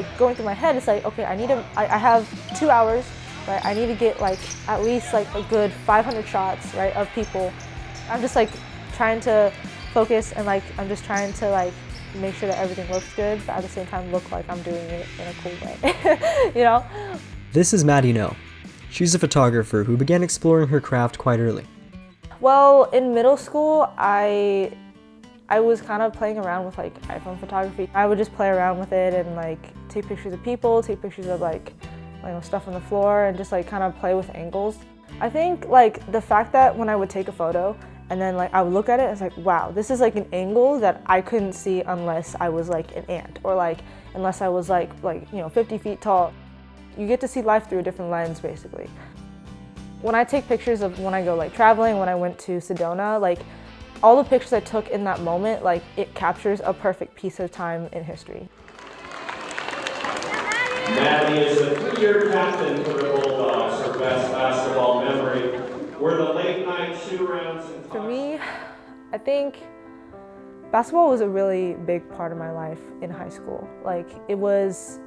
like going through my head, it's like, okay, I have 2 hours, right? I need to get like at least like a good 500 shots, right, of people. I'm just like trying to focus and like I'm just trying to like make sure that everything looks good, but at the same time look like I'm doing it in a cool way, you know? This is Maddy Noh. She's a photographer who began exploring her craft quite early. Well, in middle school, I was kind of playing around with like iPhone photography. I would just play around with it and like take pictures of people, take pictures of like, you know, stuff on the floor and just like kind of play with angles. I think like the fact that when I would take a photo and then like I would look at it, it's like, wow, this is like an angle that I couldn't see unless I was like an ant or like unless I was like 50 feet tall. You get to see life through a different lens basically. When I take pictures of when I go like traveling, when I went to Sedona, like all the pictures I took in that moment, like it captures a perfect piece of time in history. Maddy is a 3-year captain for the Bulldogs. Her best basketball memory were the late night shoot rounds. For me, I think basketball was a really big part of my life in high school. Like it was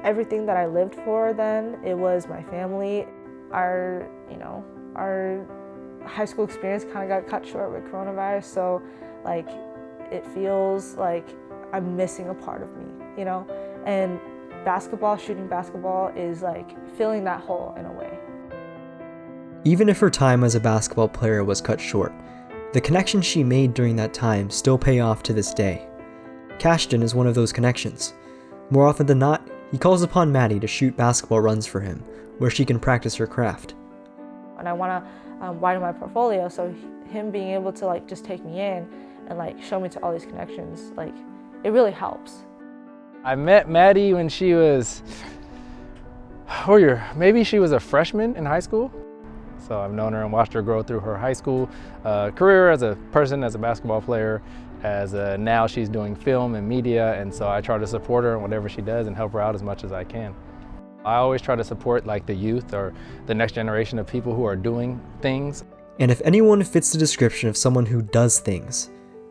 everything that I lived for then. It was my family. Our high school experience kind of got cut short with coronavirus, so like it feels like I'm missing a part of me, you know? And basketball, shooting basketball is like filling that hole in a way. Even if her time as a basketball player was cut short, the connections she made during that time still pay off to this day. Cashton is one of those connections. More often than not, he calls upon Maddy to shoot basketball runs for him, where she can practice her craft. And I want to widen my portfolio, so him being able to like just take me in and like show me to all these connections, like it really helps. I met Maddy when she was, maybe she was a freshman in high school. So I've known her and watched her grow through her high school career as a person, as a basketball player, now she's doing film and media, and so I try to support her in whatever she does and help her out as much as I can. I always try to support like the youth or the next generation of people who are doing things. And if anyone fits the description of someone who does things,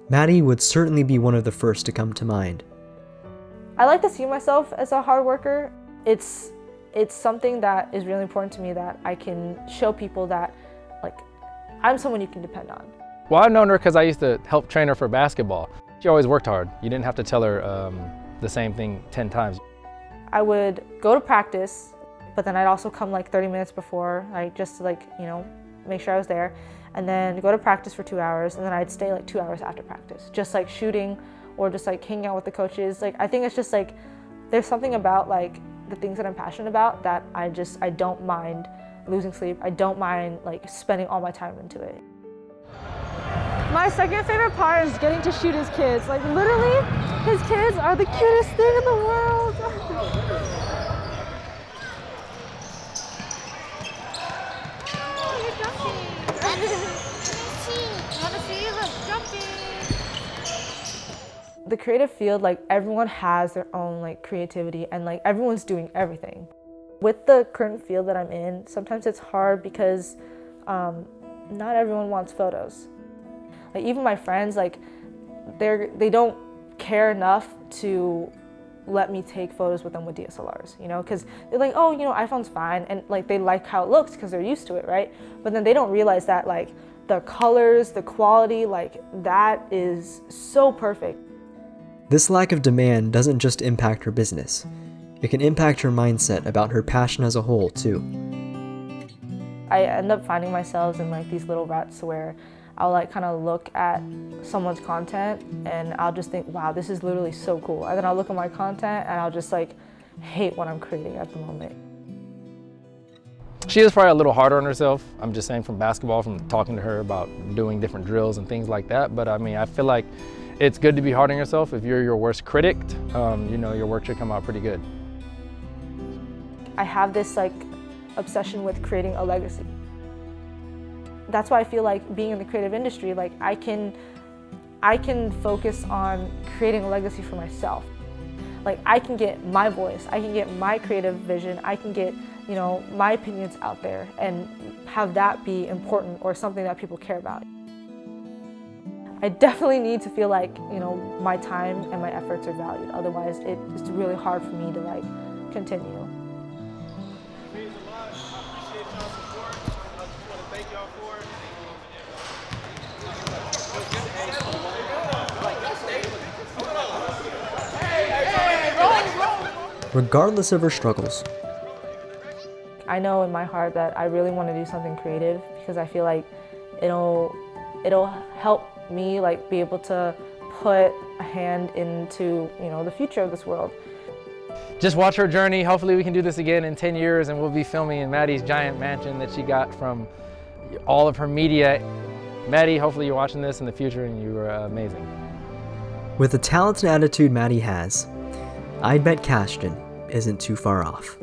Maddy would certainly be one of the first to come to mind. I like to see myself as a hard worker. It's something that is really important to me, that I can show people that like I'm someone you can depend on. Well, I've known her because I used to help train her for basketball. She always worked hard. You didn't have to tell her the same thing 10 times. I would go to practice, but then I'd also come like 30 minutes before, like just to like, you know, make sure I was there, and then go to practice for 2 hours, and then I'd stay like 2 hours after practice, just like shooting or just like hanging out with the coaches. Like I think it's just like, there's something about like the things that I'm passionate about that I don't mind losing sleep. I don't mind like spending all my time into it. My second favorite part is getting to shoot his kids. Like literally, his kids are the cutest thing in the world. Oh, you're jumping. I want to see you jumping. The creative field, like everyone has their own like creativity and like everyone's doing everything. With the current field that I'm in, sometimes it's hard because not everyone wants photos. Like even my friends, like they don't care enough to let me take photos with them with DSLRs, you know, because they're like, oh, you know, iPhone's fine, and like they like how it looks because they're used to it, right? But then they don't realize that like the colors, the quality, like that is so perfect. This lack of demand doesn't just impact her business. It can impact her mindset about her passion as a whole, too. I end up finding myself in like these little ruts where I'll like kind of look at someone's content and I'll just think, wow, this is literally so cool. And then I'll look at my content and I'll just like hate what I'm creating at the moment. She is probably a little harder on herself. I'm just saying from basketball, from talking to her about doing different drills and things like that. But I mean, I feel like it's good to be hard on yourself. If you're your worst critic, you know, your work should come out pretty good. I have this like obsession with creating a legacy. That's why I feel like being in the creative industry, like I can focus on creating a legacy for myself. Like I can get my voice, I can get my creative vision, I can get, you know, my opinions out there and have that be important or something that people care about. I definitely need to feel like, you know, my time and my efforts are valued. Otherwise, it's really hard for me to like continue. Regardless of her struggles, I know in my heart that I really want to do something creative because I feel like it'll help me like be able to put a hand into, you know, the future of this world. Just watch her journey. Hopefully we can do this again in 10 years and we'll be filming in Maddy's giant mansion that she got from all of her media. Maddy, hopefully you're watching this in the future and you are amazing. with the talent and attitude Maddy has, I'd bet Cashton isn't too far off.